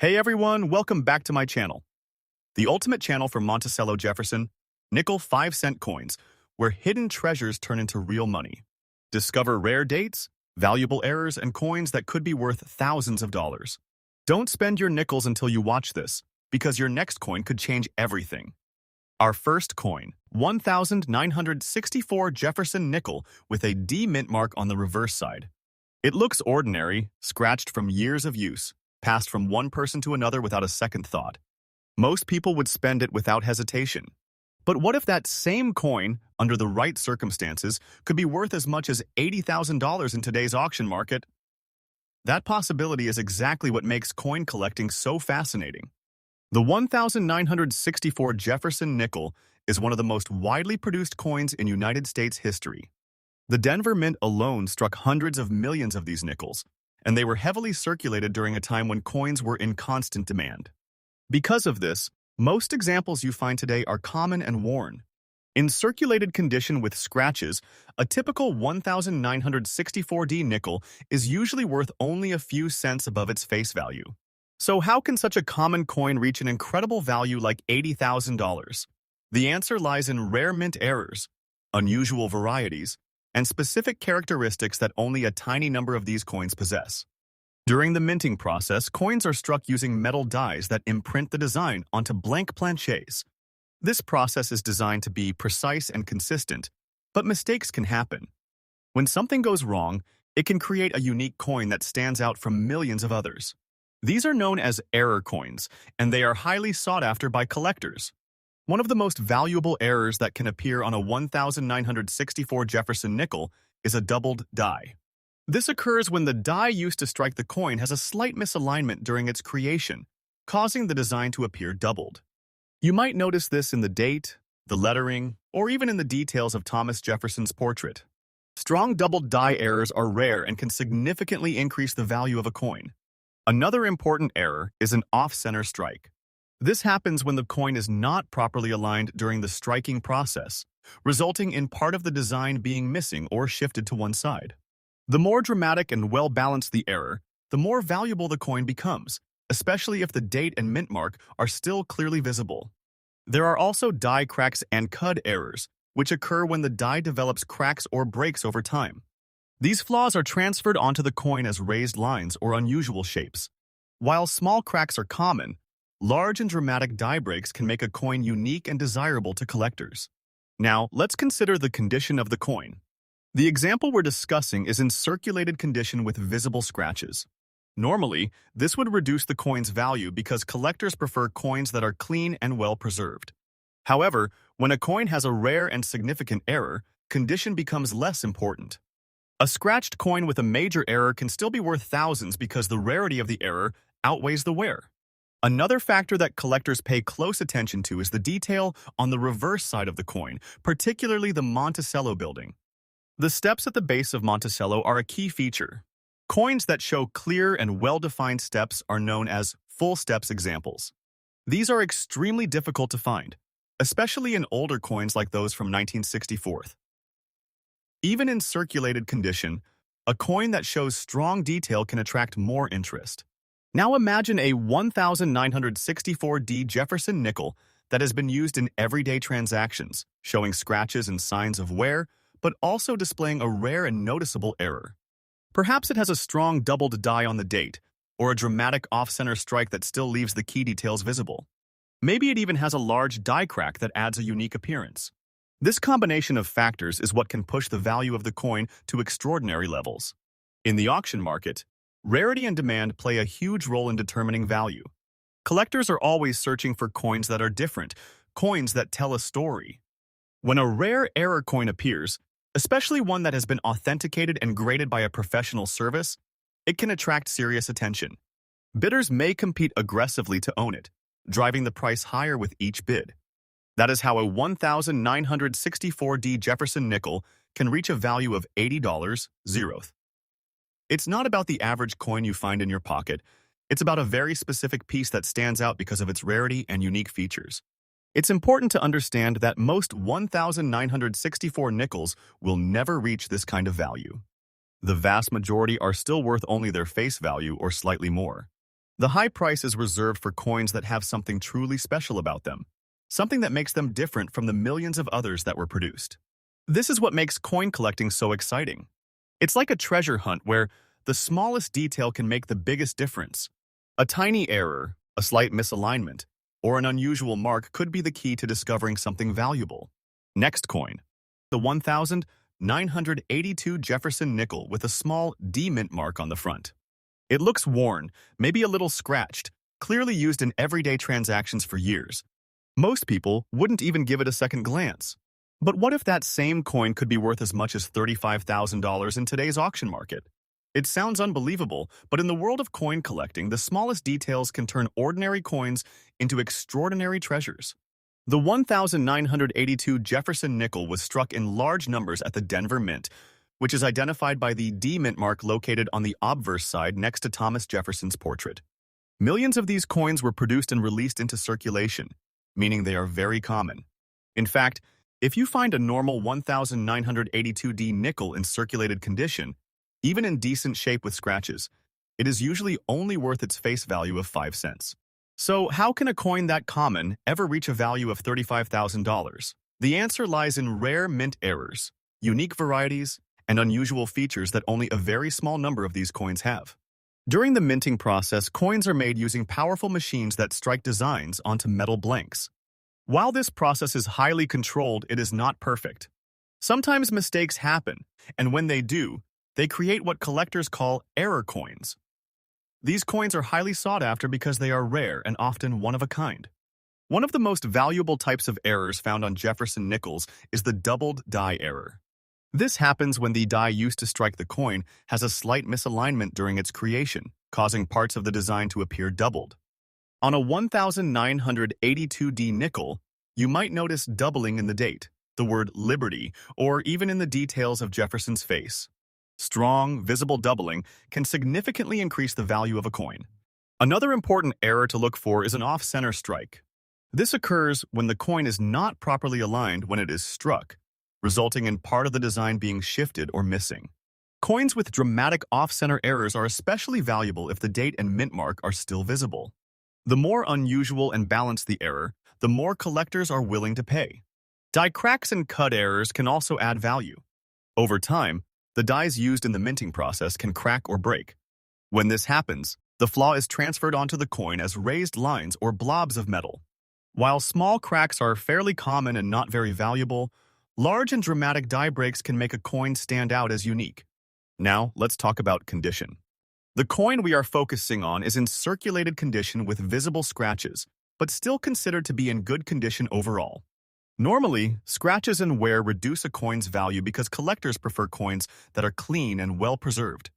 Hey everyone, welcome back to my channel. The ultimate channel for Monticello Jefferson Nickel 5-cent coins, where hidden treasures turn into real money. Discover rare dates, valuable errors, and coins that could be worth thousands of dollars. Don't spend your nickels until you watch this, because your next coin could change everything. Our first coin, 1964 Jefferson Nickel with a D mint mark on the reverse side. It looks ordinary, scratched from years of use, passed from one person to another without a second thought. Most people would spend it without hesitation. But what if that same coin, under the right circumstances, could be worth as much as $80,000 in today's auction market? That possibility is exactly what makes coin collecting so fascinating. The 1964 Jefferson Nickel is one of the most widely produced coins in United States history. The Denver Mint alone struck hundreds of millions of these nickels, and they were heavily circulated during a time when coins were in constant demand. Because of this, most examples you find today are common and worn. In circulated condition with scratches, a typical 1964D nickel is usually worth only a few cents above its face value. So how can such a common coin reach an incredible value like $80,000? The answer lies in rare mint errors, unusual varieties, and specific characteristics that only a tiny number of these coins possess. During the minting process, coins are struck using metal dies that imprint the design onto blank planchets. This process is designed to be precise and consistent, but mistakes can happen. When something goes wrong, it can create a unique coin that stands out from millions of others. These are known as error coins, and they are highly sought after by collectors. One of the most valuable errors that can appear on a 1964 Jefferson nickel is a doubled die. This occurs when the die used to strike the coin has a slight misalignment during its creation, causing the design to appear doubled. You might notice this in the date, the lettering, or even in the details of Thomas Jefferson's portrait. Strong doubled die errors are rare and can significantly increase the value of a coin. Another important error is an off-center strike. This happens when the coin is not properly aligned during the striking process, resulting in part of the design being missing or shifted to one side. The more dramatic and well-balanced the error, the more valuable the coin becomes, especially if the date and mint mark are still clearly visible. There are also die cracks and cud errors, which occur when the die develops cracks or breaks over time. These flaws are transferred onto the coin as raised lines or unusual shapes. While small cracks are common, large and dramatic die breaks can make a coin unique and desirable to collectors. Now, let's consider the condition of the coin. The example we're discussing is in circulated condition with visible scratches. Normally, this would reduce the coin's value because collectors prefer coins that are clean and well preserved. However, when a coin has a rare and significant error, condition becomes less important. A scratched coin with a major error can still be worth thousands because the rarity of the error outweighs the wear. Another factor that collectors pay close attention to is the detail on the reverse side of the coin, particularly the Monticello building. The steps at the base of Monticello are a key feature. Coins that show clear and well-defined steps are known as full steps examples. These are extremely difficult to find, especially in older coins like those from 1964. Even in circulated condition, a coin that shows strong detail can attract more interest. Now imagine a 1964D Jefferson nickel that has been used in everyday transactions, showing scratches and signs of wear, but also displaying a rare and noticeable error. Perhaps it has a strong doubled die on the date, or a dramatic off-center strike that still leaves the key details visible. Maybe it even has a large die crack that adds a unique appearance. This combination of factors is what can push the value of the coin to extraordinary levels. In the auction market, rarity and demand play a huge role in determining value. Collectors are always searching for coins that are different, coins that tell a story. When a rare error coin appears, especially one that has been authenticated and graded by a professional service, it can attract serious attention. Bidders may compete aggressively to own it, driving the price higher with each bid. That is how a 1964D Jefferson nickel can reach a value of $80. It's not about the average coin you find in your pocket. It's about a very specific piece that stands out because of its rarity and unique features. It's important to understand that most 1964 nickels will never reach this kind of value. The vast majority are still worth only their face value or slightly more. The high price is reserved for coins that have something truly special about them, something that makes them different from the millions of others that were produced. This is what makes coin collecting so exciting. It's like a treasure hunt where the smallest detail can make the biggest difference. A tiny error, a slight misalignment, or an unusual mark could be the key to discovering something valuable. Next coin. The 1982 Jefferson Nickel with a small D mint mark on the front. It looks worn, maybe a little scratched, clearly used in everyday transactions for years. Most people wouldn't even give it a second glance. But what if that same coin could be worth as much as $35,000 in today's auction market? It sounds unbelievable, but in the world of coin collecting, the smallest details can turn ordinary coins into extraordinary treasures. The 1982 Jefferson Nickel was struck in large numbers at the Denver Mint, which is identified by the D mint mark located on the obverse side next to Thomas Jefferson's portrait. Millions of these coins were produced and released into circulation, meaning they are very common. In fact, if you find a normal 1982D nickel in circulated condition, even in decent shape with scratches, it is usually only worth its face value of 5 cents. So how can a coin that common ever reach a value of $35,000? The answer lies in rare mint errors, unique varieties, and unusual features that only a very small number of these coins have. During the minting process, coins are made using powerful machines that strike designs onto metal blanks. While this process is highly controlled, it is not perfect. Sometimes mistakes happen, and when they do, they create what collectors call error coins. These coins are highly sought after because they are rare and often one of a kind. One of the most valuable types of errors found on Jefferson nickels is the doubled die error. This happens when the die used to strike the coin has a slight misalignment during its creation, causing parts of the design to appear doubled. On a 1982D nickel, you might notice doubling in the date, the word Liberty, or even in the details of Jefferson's face. Strong, visible doubling can significantly increase the value of a coin. Another important error to look for is an off-center strike. This occurs when the coin is not properly aligned when it is struck, resulting in part of the design being shifted or missing. Coins with dramatic off-center errors are especially valuable if the date and mint mark are still visible. The more unusual and balanced the error, the more collectors are willing to pay. Die cracks and cut errors can also add value. Over time, the dies used in the minting process can crack or break. When this happens, the flaw is transferred onto the coin as raised lines or blobs of metal. While small cracks are fairly common and not very valuable, large and dramatic die breaks can make a coin stand out as unique. Now, let's talk about condition. The coin we are focusing on is in circulated condition with visible scratches, but still considered to be in good condition overall. Normally, scratches and wear reduce a coin's value because collectors prefer coins that are clean and well-preserved.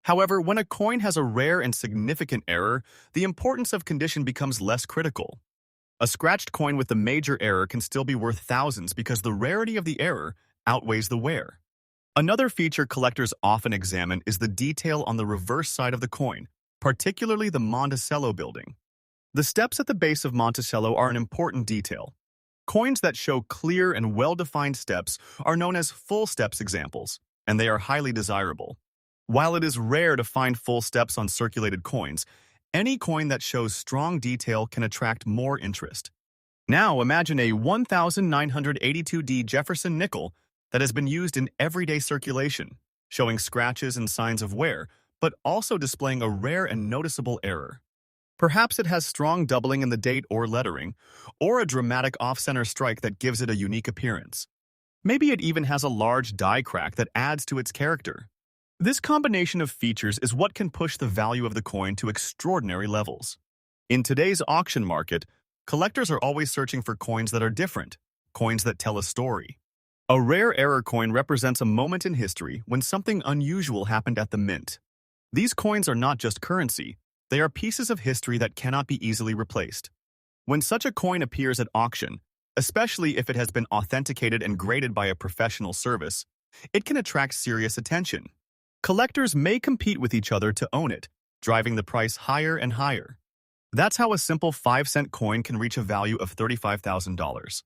However, when a coin has a rare and significant error, the importance of condition becomes less critical. A scratched coin with a major error can still be worth thousands because the rarity of the error outweighs the wear. Another feature collectors often examine is the detail on the reverse side of the coin, particularly the Monticello building. The steps at the base of Monticello are an important detail. Coins that show clear and well-defined steps are known as full steps examples, and they are highly desirable. While it is rare to find full steps on circulated coins, any coin that shows strong detail can attract more interest. Now imagine a 1982D Jefferson nickel that has been used in everyday circulation, showing scratches and signs of wear, but also displaying a rare and noticeable error. Perhaps it has strong doubling in the date or lettering, or a dramatic off-center strike that gives it a unique appearance. Maybe it even has a large die crack that adds to its character. This combination of features is what can push the value of the coin to extraordinary levels. In today's auction market, collectors are always searching for coins that are different, coins that tell a story. A rare error coin represents a moment in history when something unusual happened at the mint. These coins are not just currency, they are pieces of history that cannot be easily replaced. When such a coin appears at auction, especially if it has been authenticated and graded by a professional service, it can attract serious attention. Collectors may compete with each other to own it, driving the price higher and higher. That's how a simple 5-cent coin can reach a value of $35,000.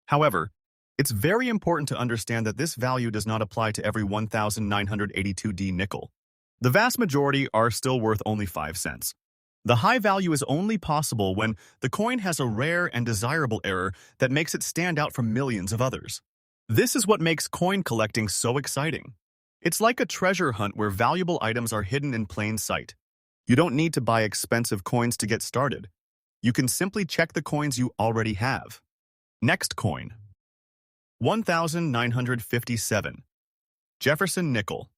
However, it's very important to understand that this value does not apply to every 1982D nickel. The vast majority are still worth only 5 cents. The high value is only possible when the coin has a rare and desirable error that makes it stand out from millions of others. This is what makes coin collecting so exciting. It's like a treasure hunt where valuable items are hidden in plain sight. You don't need to buy expensive coins to get started. You can simply check the coins you already have. Next coin. 1957. Jefferson Nickel.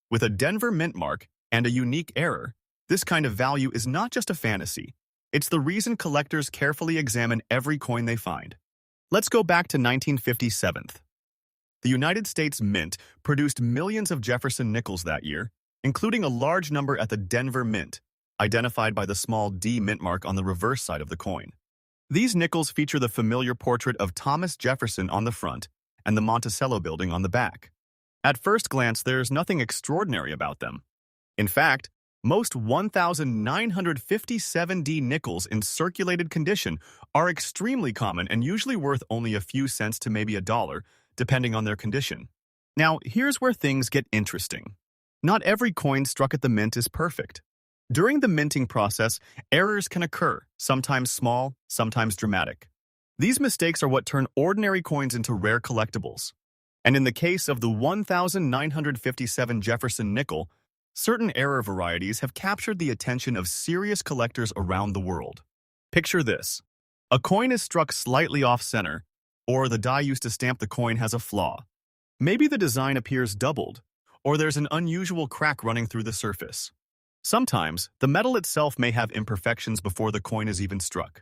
With a Denver mint mark and a unique error, this kind of value is not just a fantasy. It's the reason collectors carefully examine every coin they find. Let's go back to 1957. The United States Mint produced millions of Jefferson nickels that year, including a large number at the Denver Mint, identified by the small D mint mark on the reverse side of the coin. These nickels feature the familiar portrait of Thomas Jefferson on the front and the Monticello building on the back. At first glance, there's nothing extraordinary about them. In fact, most 1,957D nickels in circulated condition are extremely common and usually worth only a few cents to maybe $1, depending on their condition. Now, here's where things get interesting. Not every coin struck at the mint is perfect. During the minting process, errors can occur, sometimes small, sometimes dramatic. These mistakes are what turn ordinary coins into rare collectibles. And in the case of the 1957 Jefferson nickel, certain error varieties have captured the attention of serious collectors around the world. Picture this. A coin is struck slightly off-center, or the die used to stamp the coin has a flaw. Maybe the design appears doubled, or there's an unusual crack running through the surface. Sometimes, the metal itself may have imperfections before the coin is even struck.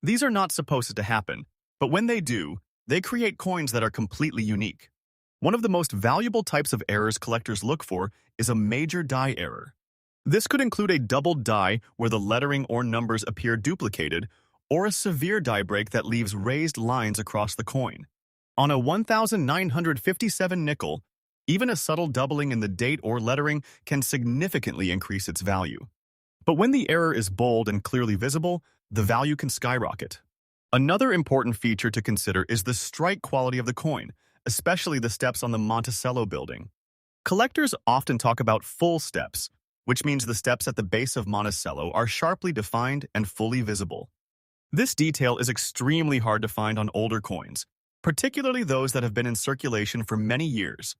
These are not supposed to happen, but when they do, they create coins that are completely unique. One of the most valuable types of errors collectors look for is a major die error. This could include a doubled die where the lettering or numbers appear duplicated, or a severe die break that leaves raised lines across the coin. On a 1957 nickel, even a subtle doubling in the date or lettering can significantly increase its value. But when the error is bold and clearly visible, the value can skyrocket. Another important feature to consider is the strike quality of the coin, especially the steps on the Monticello building. Collectors often talk about full steps, which means the steps at the base of Monticello are sharply defined and fully visible. This detail is extremely hard to find on older coins, particularly those that have been in circulation for many years.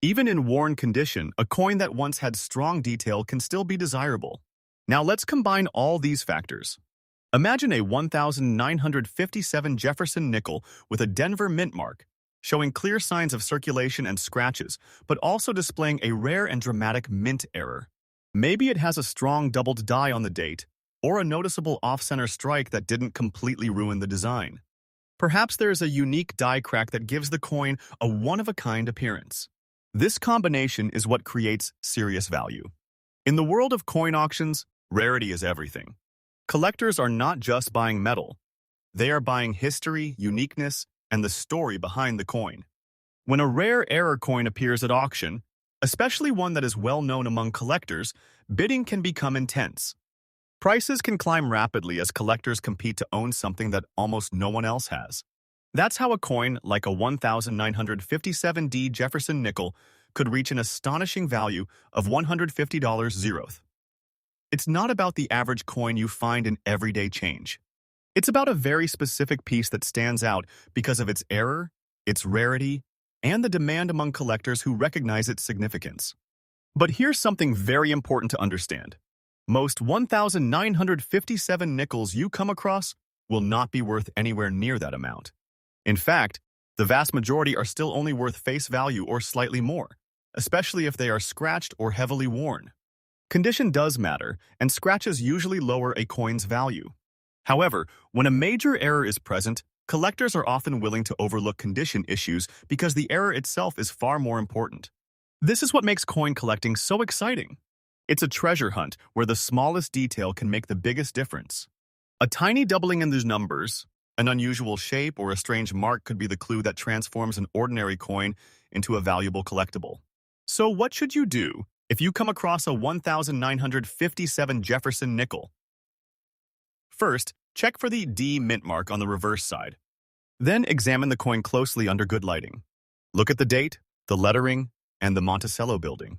Even in worn condition, a coin that once had strong detail can still be desirable. Now let's combine all these factors. Imagine a 1957 Jefferson nickel with a Denver mint mark, showing clear signs of circulation and scratches, but also displaying a rare and dramatic mint error. Maybe it has a strong doubled die on the date, or a noticeable off-center strike that didn't completely ruin the design. Perhaps there's a unique die crack that gives the coin a one-of-a-kind appearance. This combination is what creates serious value. In the world of coin auctions, rarity is everything. Collectors are not just buying metal. They are buying history, uniqueness, and the story behind the coin. When a rare error coin appears at auction, especially one that is well known among collectors, bidding can become intense. Prices can climb rapidly as collectors compete to own something that almost no one else has. That's how a coin like a 1957D Jefferson nickel could reach an astonishing value of $150. It's not about the average coin you find in everyday change. It's about a very specific piece that stands out because of its error, its rarity, and the demand among collectors who recognize its significance. But here's something very important to understand. Most 1957 nickels you come across will not be worth anywhere near that amount. In fact, the vast majority are still only worth face value or slightly more, especially if they are scratched or heavily worn. Condition does matter, and scratches usually lower a coin's value. However, when a major error is present, collectors are often willing to overlook condition issues because the error itself is far more important. This is what makes coin collecting so exciting. It's a treasure hunt where the smallest detail can make the biggest difference. A tiny doubling in the numbers, an unusual shape, or a strange mark could be the clue that transforms an ordinary coin into a valuable collectible. So what should you do if you come across a 1957 Jefferson nickel? First, check for the D mint mark on the reverse side. Then examine the coin closely under good lighting. Look at the date, the lettering, and the Monticello building.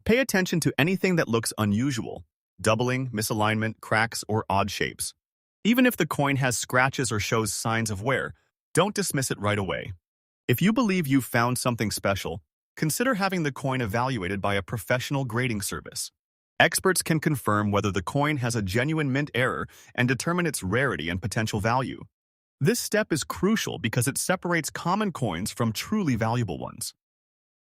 Pay attention to anything that looks unusual, doubling, misalignment, cracks, or odd shapes. Even if the coin has scratches or shows signs of wear, don't dismiss it right away. If you believe you've found something special, consider having the coin evaluated by a professional grading service. Experts can confirm whether the coin has a genuine mint error and determine its rarity and potential value. This step is crucial because it separates common coins from truly valuable ones.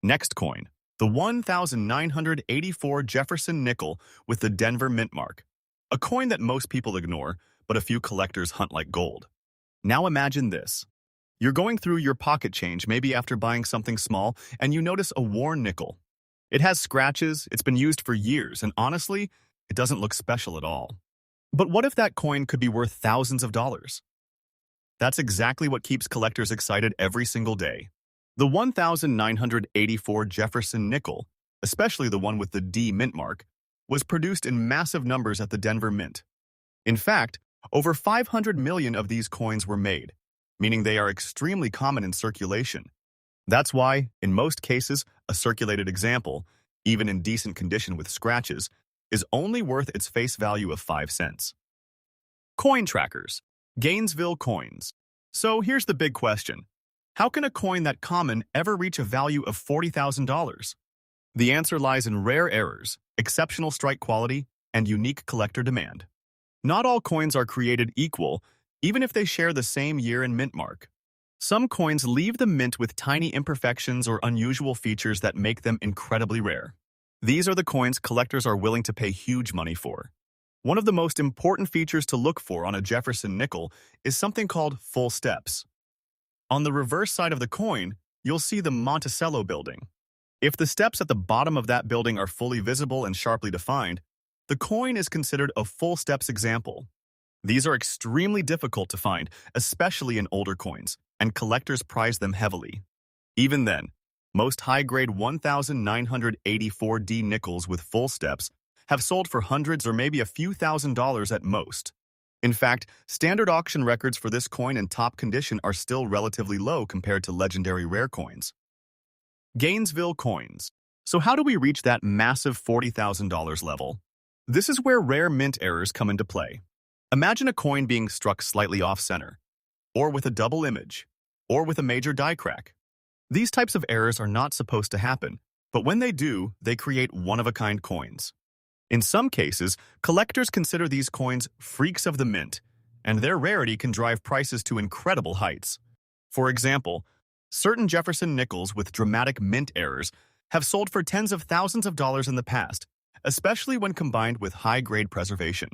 Next coin, the 1984 Jefferson Nickel with the Denver mint mark. A coin that most people ignore, but a few collectors hunt like gold. Now imagine this. You're going through your pocket change, maybe after buying something small, and you notice a worn nickel. It has scratches, it's been used for years, and honestly, it doesn't look special at all. But what if that coin could be worth thousands of dollars? That's exactly what keeps collectors excited every single day. The 1984 Jefferson Nickel, especially the one with the D mint mark, was produced in massive numbers at the Denver Mint. In fact, over 500 million of these coins were made, meaning they are extremely common in circulation. That's why, in most cases, a circulated example, even in decent condition with scratches, is only worth its face value of 5 cents. Coin trackers. Gainesville coins. So here's the big question. How can a coin that common ever reach a value of $40,000? The answer lies in rare errors, exceptional strike quality, and unique collector demand. Not all coins are created equal, even if they share the same year and mint mark. Some coins leave the mint with tiny imperfections or unusual features that make them incredibly rare. These are the coins collectors are willing to pay huge money for. One of the most important features to look for on a Jefferson nickel is something called full steps. On the reverse side of the coin, you'll see the Monticello building. If the steps at the bottom of that building are fully visible and sharply defined, the coin is considered a full steps example. These are extremely difficult to find, especially in older coins, and collectors prize them heavily. Even then, most high-grade 1984D nickels with full steps have sold for hundreds or maybe a few $1,000s at most. In fact, standard auction records for this coin in top condition are still relatively low compared to legendary rare coins. Gainesville coins. So how do we reach that massive $40,000 level? This is where rare mint errors come into play. Imagine a coin being struck slightly off-center, or with a double image, or with a major die crack. These types of errors are not supposed to happen, but when they do, they create one-of-a-kind coins. In some cases, collectors consider these coins freaks of the mint, and their rarity can drive prices to incredible heights. For example, certain Jefferson nickels with dramatic mint errors have sold for tens of thousands of dollars in the past, especially when combined with high-grade preservation.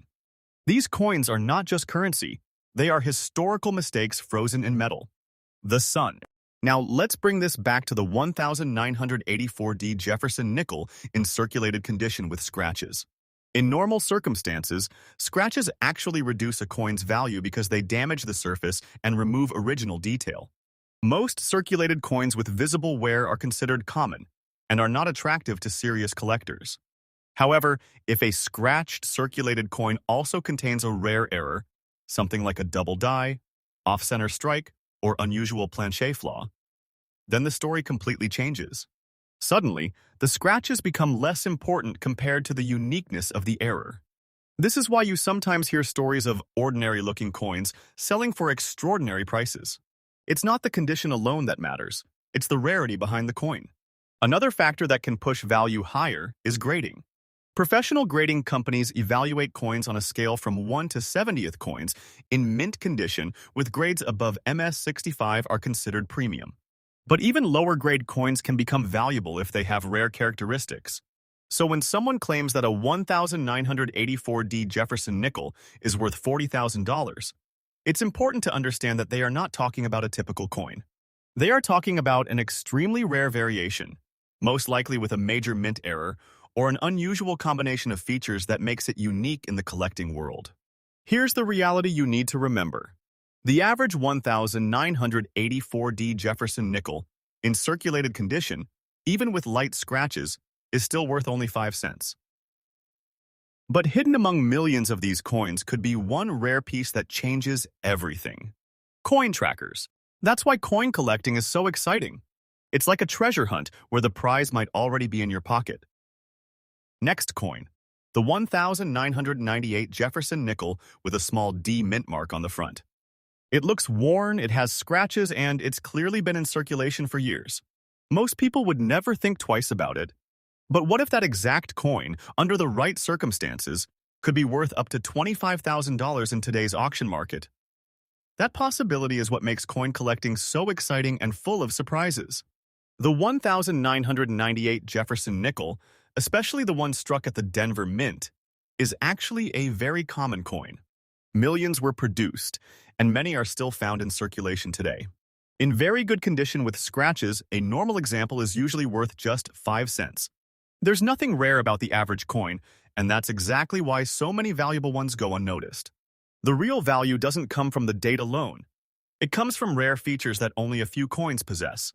These coins are not just currency, they are historical mistakes frozen in metal. The sun. Now let's bring this back to the 1984D Jefferson nickel in circulated condition with scratches. In normal circumstances, scratches actually reduce a coin's value because they damage the surface and remove original detail. Most circulated coins with visible wear are considered common and are not attractive to serious collectors. However, if a scratched circulated coin also contains a rare error, something like a double die, off-center strike, or unusual planchet flaw, then the story completely changes. Suddenly, the scratches become less important compared to the uniqueness of the error. This is why you sometimes hear stories of ordinary-looking coins selling for extraordinary prices. It's not the condition alone that matters, it's the rarity behind the coin. Another factor that can push value higher is grading. Professional grading companies evaluate coins on a scale from 1 to 70th coins in mint condition, with grades above MS65 are considered premium. But even lower-grade coins can become valuable if they have rare characteristics. So when someone claims that a 1984D Jefferson nickel is worth $40,000, it's important to understand that they are not talking about a typical coin. They are talking about an extremely rare variation, most likely with a major mint error, or an unusual combination of features that makes it unique in the collecting world. Here's the reality you need to remember. The average 1984D Jefferson nickel, in circulated condition, even with light scratches, is still worth only 5 cents. But hidden among millions of these coins could be one rare piece that changes everything. Coin trackers. That's why coin collecting is so exciting. It's like a treasure hunt where the prize might already be in your pocket. Next coin. The 1998 Jefferson Nickel with a small D mint mark on the front. It looks worn, it has scratches, and it's clearly been in circulation for years. Most people would never think twice about it. But what if that exact coin, under the right circumstances, could be worth up to $25,000 in today's auction market? That possibility is what makes coin collecting so exciting and full of surprises. The 1998 Jefferson Nickel, especially the one struck at the Denver Mint, is actually a very common coin. Millions were produced, and many are still found in circulation today. In very good condition with scratches, a normal example is usually worth just 5 cents. There's nothing rare about the average coin, and that's exactly why so many valuable ones go unnoticed. The real value doesn't come from the date alone. It comes from rare features that only a few coins possess.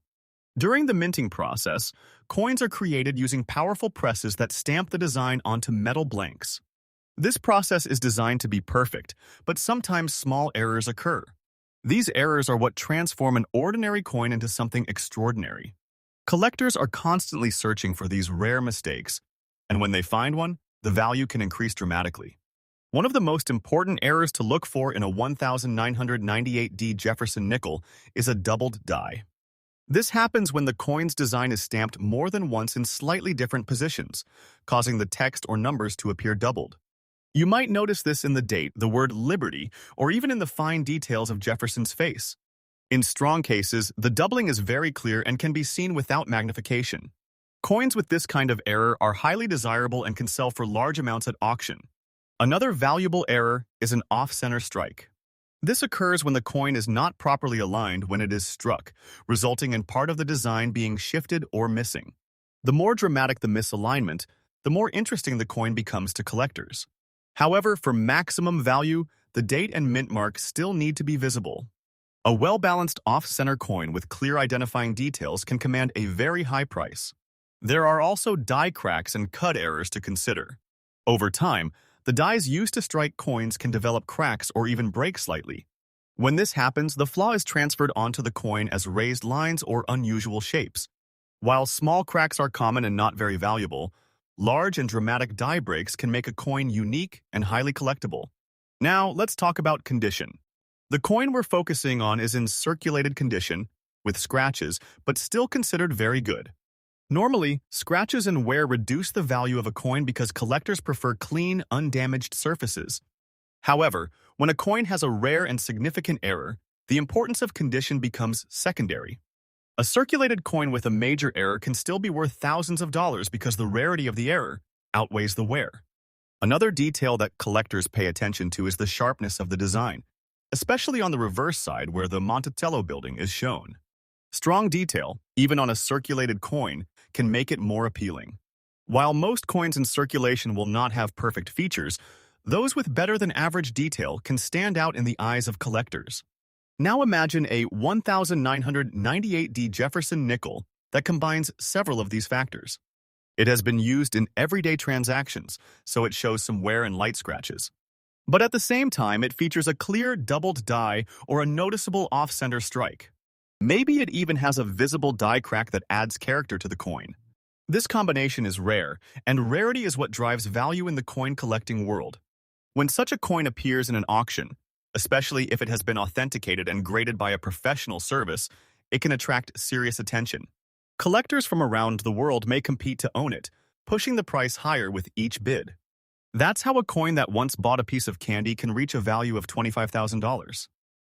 During the minting process, coins are created using powerful presses that stamp the design onto metal blanks. This process is designed to be perfect, but sometimes small errors occur. These errors are what transform an ordinary coin into something extraordinary. Collectors are constantly searching for these rare mistakes, and when they find one, the value can increase dramatically. One of the most important errors to look for in a 1998D Jefferson Nickel is a doubled die. This happens when the coin's design is stamped more than once in slightly different positions, causing the text or numbers to appear doubled. You might notice this in the date, the word Liberty, or even in the fine details of Jefferson's face. In strong cases, the doubling is very clear and can be seen without magnification. Coins with this kind of error are highly desirable and can sell for large amounts at auction. Another valuable error is an off-center strike. This occurs when the coin is not properly aligned when it is struck, resulting in part of the design being shifted or missing. The more dramatic the misalignment, the more interesting the coin becomes to collectors. However, for maximum value, the date and mint mark still need to be visible. A well-balanced off-center coin with clear identifying details can command a very high price. There are also die cracks and cut errors to consider. Over time, the dies used to strike coins can develop cracks or even break slightly. When this happens, the flaw is transferred onto the coin as raised lines or unusual shapes. While small cracks are common and not very valuable, large and dramatic die breaks can make a coin unique and highly collectible. Now, let's talk about condition. The coin we're focusing on is in circulated condition, with scratches, but still considered very good. Normally, scratches and wear reduce the value of a coin because collectors prefer clean, undamaged surfaces. However, when a coin has a rare and significant error, the importance of condition becomes secondary. A circulated coin with a major error can still be worth thousands of dollars because the rarity of the error outweighs the wear. Another detail that collectors pay attention to is the sharpness of the design, especially on the reverse side where the Monticello building is shown. Strong detail, even on a circulated coin, can make it more appealing. While most coins in circulation will not have perfect features, those with better than average detail can stand out in the eyes of collectors. Now imagine a 1998D Jefferson Nickel that combines several of these factors. It has been used in everyday transactions, so it shows some wear and light scratches. But at the same time, it features a clear doubled die or a noticeable off-center strike. Maybe it even has a visible die crack that adds character to the coin. This combination is rare, and rarity is what drives value in the coin collecting world. When such a coin appears in an auction, especially if it has been authenticated and graded by a professional service, it can attract serious attention. Collectors from around the world may compete to own it, pushing the price higher with each bid. That's how a coin that once bought a piece of candy can reach a value of $25,000.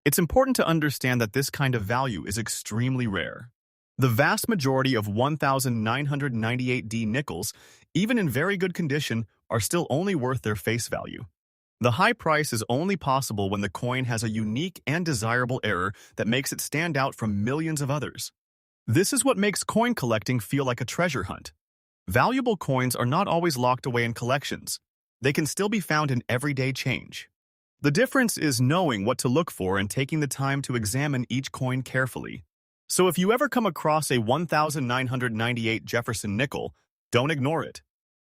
It's important to understand that this kind of value is extremely rare. The vast majority of 1998D nickels, even in very good condition, are still only worth their face value. The high price is only possible when the coin has a unique and desirable error that makes it stand out from millions of others. This is what makes coin collecting feel like a treasure hunt. Valuable coins are not always locked away in collections. They can still be found in everyday change. The difference is knowing what to look for and taking the time to examine each coin carefully. So if you ever come across a 1998 Jefferson Nickel, don't ignore it.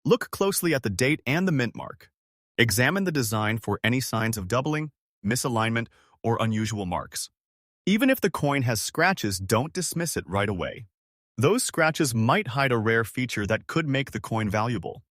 Look closely at the date and the mint mark. Examine the design for any signs of doubling, misalignment, or unusual marks. Even if the coin has scratches, don't dismiss it right away. Those scratches might hide a rare feature that could make the coin valuable.